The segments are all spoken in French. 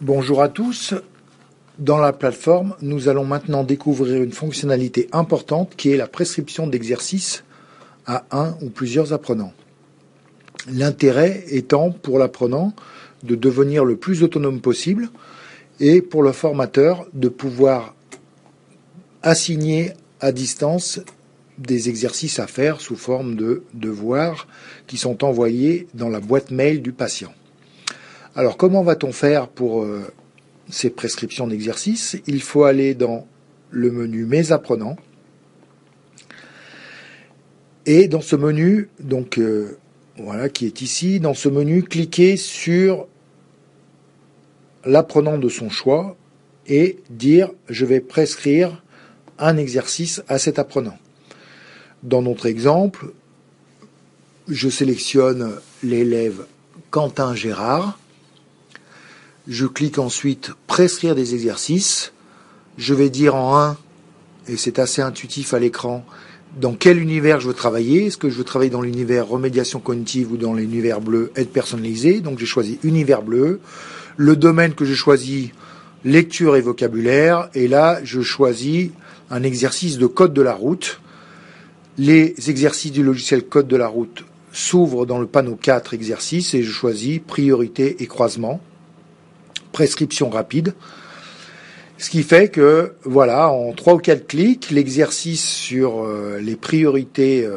Bonjour à tous. Dans la plateforme, nous allons maintenant découvrir une fonctionnalité importante qui est la prescription d'exercices à un ou plusieurs apprenants. L'intérêt étant pour l'apprenant de devenir le plus autonome possible et pour le formateur de pouvoir assigner à distance des exercices à faire sous forme de devoirs qui sont envoyés dans la boîte mail du patient. Alors comment va-t-on faire pour ces prescriptions d'exercices? Il faut aller dans le menu Mes apprenants et dans ce menu, voilà, qui est ici, dans ce menu, cliquez sur l'apprenant de son choix et dire je vais prescrire un exercice à cet apprenant. Dans notre exemple, je sélectionne l'élève Quentin Gérard. Je clique ensuite prescrire des exercices. Je vais dire en 1, et c'est assez intuitif à l'écran, dans quel univers je veux travailler. Est-ce que je veux travailler dans l'univers remédiation cognitive ou dans l'univers bleu aide personnalisée? Donc j'ai choisi univers bleu. Le domaine que je choisis, lecture et vocabulaire. Et là, je choisis un exercice de code de la route. Les exercices du logiciel code de la route s'ouvrent dans le panneau 4 exercices et je choisis priorité et croisement. Prescription rapide. Ce qui fait que, voilà, en 3 ou 4 clics, l'exercice sur les priorités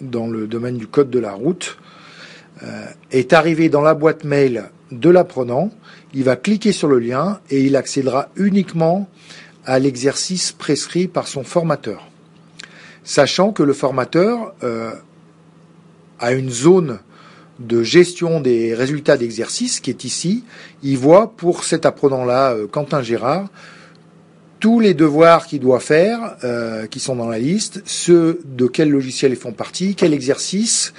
dans le domaine du code de la route est arrivé dans la boîte mail de l'apprenant. Il va cliquer sur le lien et il accédera uniquement à l'exercice prescrit par son formateur. Sachant que le formateur a une zone de gestion des résultats d'exercice qui est ici. Il voit pour cet apprenant-là, Quentin Gérard, tous les devoirs qu'il doit faire, qui sont dans la liste, ceux de quel logiciel ils font partie, quel exercice,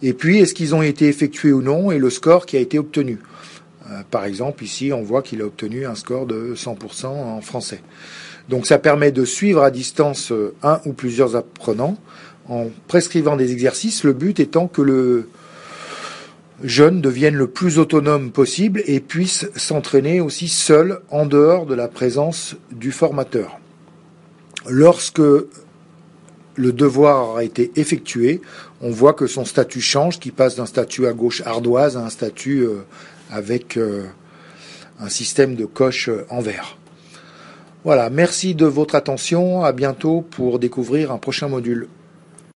et puis est-ce qu'ils ont été effectués ou non, et le score qui a été obtenu. Par exemple, ici, on voit qu'il a obtenu un score de 100% en français. Donc ça permet de suivre à distance un ou plusieurs apprenants en prescrivant des exercices, le but étant que le jeune devienne le plus autonome possible et puisse s'entraîner aussi seul en dehors de la présence du formateur. Lorsque le devoir a été effectué, on voit que son statut change, qui passe d'un statut à gauche ardoise à un statut avec un système de coche en vert. Voilà, merci de votre attention, à bientôt pour découvrir un prochain module.